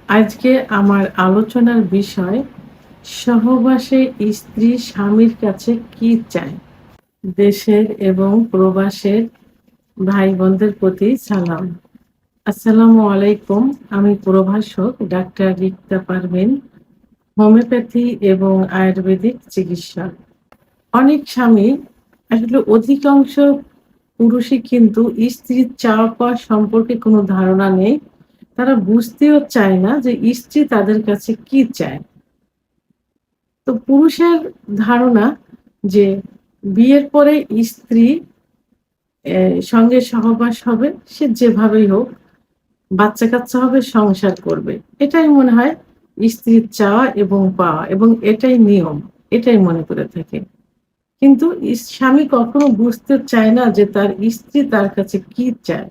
আজকে আমার আলোচনার বিষয় সহবাসে স্ত্রী স্বামীর কাছে কি চায়। দেশের এবং প্রবাসের ভাই বোনদের প্রতি সালাম। আসসালামু আলাইকুম। আমি প্রভাষক ডাক্তার রিক্তা পারভিন, হোমিওপ্যাথি এবং আয়ুর্বেদিক চিকিৎসক। অনেক স্বামী, আসলে অধিকাংশ পুরুষই কিন্তু স্ত্রীর চাওয়া পাওয়া সম্পর্কে কোনো ধারণা নেই। তারা বুঝতেও চায় না যে স্ত্রী তাদের কাছে কি চায়। তো পুরুষের ধারণা যে বিয়ের পরে স্ত্রী সঙ্গে সহবাস হবে, সে যেভাবেই হোক, বাচ্চা-কাচ্চা হবে, সংসার করবে। এটাই মনে হয় স্ত্রীর চাওয়া এবং পাওয়া, এবং এটাই নিয়ম। এটাই মনে করে থাকে। কিন্তু স্বামী কখনো বুঝতে চায় না যে তার স্ত্রী তার কাছে কি চায়।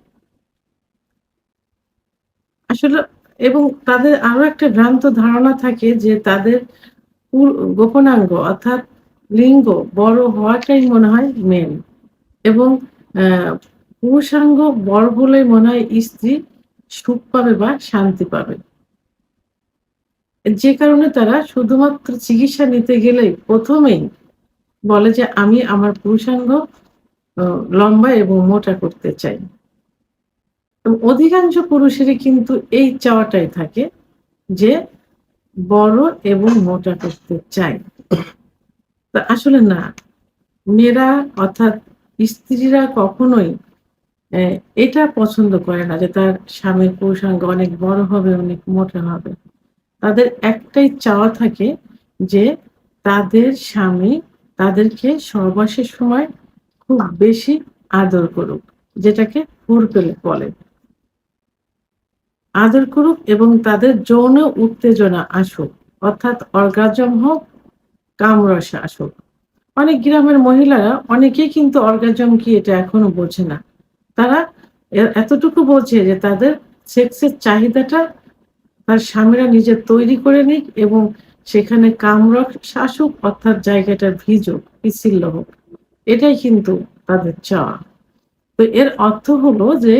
আসলে, এবং তাদের আরো একটা ভ্রান্ত ধারণা থাকে যে তাদের গোপনাঙ্গ অর্থাৎ লিঙ্গ বড় হওয়াটাই মনে হয় মেন, এবং পুরুষাঙ্গ বড় হলেই মনে হয় স্ত্রী সুখ পাবে বা শান্তি পাবে। যে কারণে তারা শুধুমাত্র চিকিৎসা নিতে গেলেই প্রথমেই বলে যে আমি আমার পুরুষাঙ্গ লম্বা এবং মোটা করতে চাই। অধিকাংশ পুরুষেরই কিন্তু এই চাওয়াটাই থাকে যে বড় এবং মোটা করতে চায়। তা আসলে না, মেয়েরা অর্থাৎ স্ত্রীরা কখনোই অ্যা এটা পছন্দ করে না যে তার স্বামীর পুরুষাঙ্গ অনেক বড় হবে, অনেক মোটা হবে। তাদের একটাই চাওয়া থাকে যে তাদের স্বামী তাদেরকে সহবাসের সময় খুব বেশি আদর করুক, যেটাকে ফুরফেলে বলে। আদর করুক এবং তাদের যৌন উত্তেজনা আসুক, অর্থাৎ অর্গাজম হোক, কামরসে আসুক। অনেক গ্রামের মহিলারা অনেকেই কিন্তু অর্গাজম কি এটা এখনো বোঝে না। তারা এতটুকু বোঝে যে তাদের সেক্সের চাহিদাটা তার স্বামীরা নিজে তৈরি করে নিক, এবং সেখানে কামরস আসুক, অর্থাৎ জায়গাটা ভিজুক, পিচ্ছিল হোক। এটাই কিন্তু তাদের চাওয়া। তো এর অর্থ হলো যে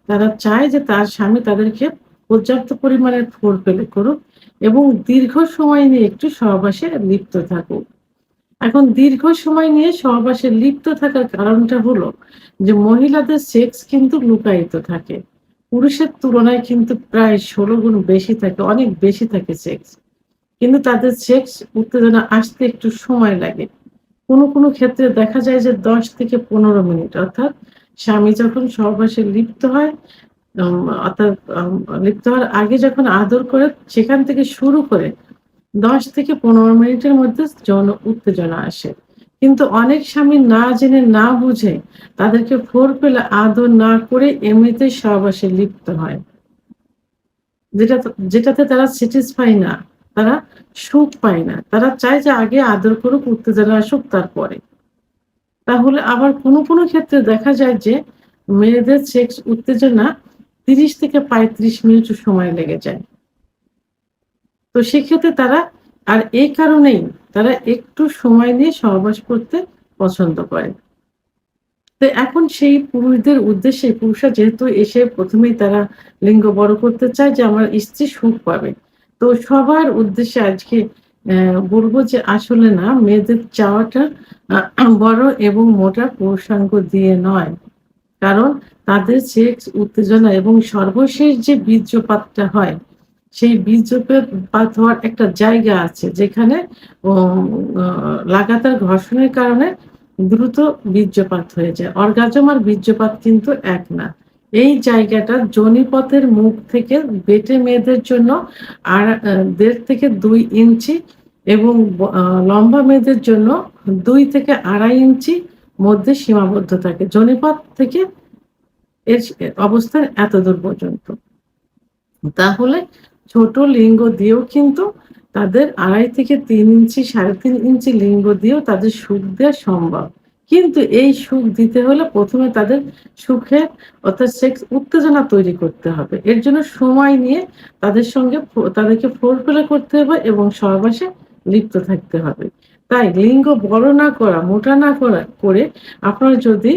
তারা চায় যে তার স্বামী তাদেরকে পর্যাপ্ত পরিমাণে ফোরপ্লে করুক এবং দীর্ঘ সময় নিয়ে একটু সহবাসে লিপ্ত থাকুক। এখন দীর্ঘ সময় নিয়ে সহবাসে লিপ্ত থাকার কারণটা হলো যে মহিলাদের সেক্স কিন্তু লুকায়িত থাকে। পুরুষের তুলনায় কিন্তু প্রায় ১৬ গুণ বেশি থাকে, অনেক বেশি থাকে সেক্স। কিন্তু তাদের সেক্স উত্তেজনা আসতে একটু সময় লাগে। কোনো ক্ষেত্রে দেখা যায় যে ১০ থেকে ১৫ মিনিট, অর্থাৎ স্বামী যখন সহবাসে লিপ্ত হয়, অর্থাৎ লিপ্ত হওয়ার আগে যখন আদর করে, সেখান থেকে শুরু করে ১০ থেকে ১৫ মিনিটের মধ্যে যৌন উত্তেজনা আসে। কিন্তু অনেক স্বামী না জেনে না বুঝে তাদেরকে ফোরপ্লে আদর না করে এমনিতেই সহবাসে লিপ্ত হয়। যেটাতে তারা স্যাটিসফাই না, তারা সুখ পায় না। তারা চায় যে আগে আদর করুক, উত্তেজনা আসুক তারপরে। তাহলে আবার কোনো ক্ষেত্রে দেখা যায় যে মেয়েদের সেক্স উত্তেজনা ৩০ থেকে ৩৫ মিনিটও সময় লেগে যায়। তো সেক্ষেত্রে তারা, আর এই কারণেই তারা একটু সময় নিয়ে সহবাস করতে পছন্দ করে। তো এখন সেই পুরুষদের উদ্দেশ্যে, পুরুষরা যেহেতু এসে ১ম এই তারা লিঙ্গ বড় করতে চায় যে আমার স্ত্রী সুখ পাবে। তো সবার উদ্দেশ্যে আজকে বলব যে আসলে না, মেয়েদের চাওয়াটা বড় এবং মোটা পুরুষাঙ্গ দিয়ে নয়। কারণ তাদের সেক্স উত্তেজনা এবং সর্বশেষ যে বীর্যপাতটা হয়, সেই বীর্যপাত হওয়ার একটা জায়গা আছে যেখানে উম আ লাগাতার ঘর্ষণের কারণে দ্রুত বীর্যপাত হয়ে যায়। অর্গাজম আর বীর্যপাত কিন্তু এক না। এই জায়গাটা যোনিপথের মুখ থেকে বেঁটে মেয়েদের জন্য আর ১.৫ থেকে ২ ইঞ্চি, এবং লম্বা মেয়েদের জন্য ২ থেকে ২.৫ ইঞ্চি মধ্যে সীমাবদ্ধ থাকে। যোনিপথ থেকে এর অবস্থান এতদূর পর্যন্ত। তাহলে ছোট লিঙ্গ দিয়েও কিন্তু তাদের ২.৫ থেকে ৩ ইঞ্চি, ৩.৫ ইঞ্চি লিঙ্গ দিয়েও তাদের সুখ দেয়া সম্ভব। কিন্তু এই সুখ দিতে হলে ১ম এ তাদের সুখের, অর্থাৎ সেক্স উত্তেজনা তৈরি করতে হবে। এর জন্য সময় নিয়ে তাদের সঙ্গে তাদেরকে ফোরপ্লে করতে হবে এবং সহবাসে লিপ্ত থাকতে হবে। তাই লিঙ্গ বড় না করা, মোটা না করে আপনারা যদি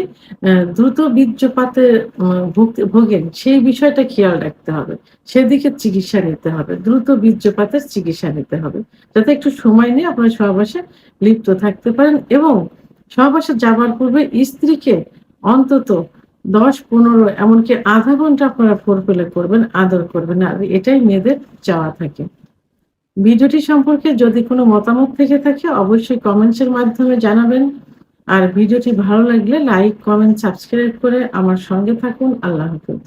দ্রুত বীর্যপাতে ভোগেন সেই বিষয়টা খেয়াল রাখতে হবে। সেদিকে চিকিৎসা নিতে হবে। দ্রুত বীর্যপাতের চিকিৎসা নিতে হবে। যাতে একটু সময় নিয়ে আপনারা সহবাসে লিপ্ত থাকতে পারেন এবং সহবাসে যাবার পূর্বে স্ত্রীকে অন্তত ১০-১৫ এমনকি আধা ঘন্টা আপনারা ফোরপ্লে করবেন, আদর করবেন। আর এটাই মেয়েদের চাওয়া থাকে। ভিডিওটি সম্পর্কে যদি কোনো মতামত থেকে থাকে অবশ্যই কমেন্টস এর মাধ্যমে জানাবেন। আর ভিডিওটি ভালো লাগলে লাইক, কমেন্ট, সাবস্ক্রাইব করে আমার সঙ্গে থাকুন। আল্লাহ হাফেজ।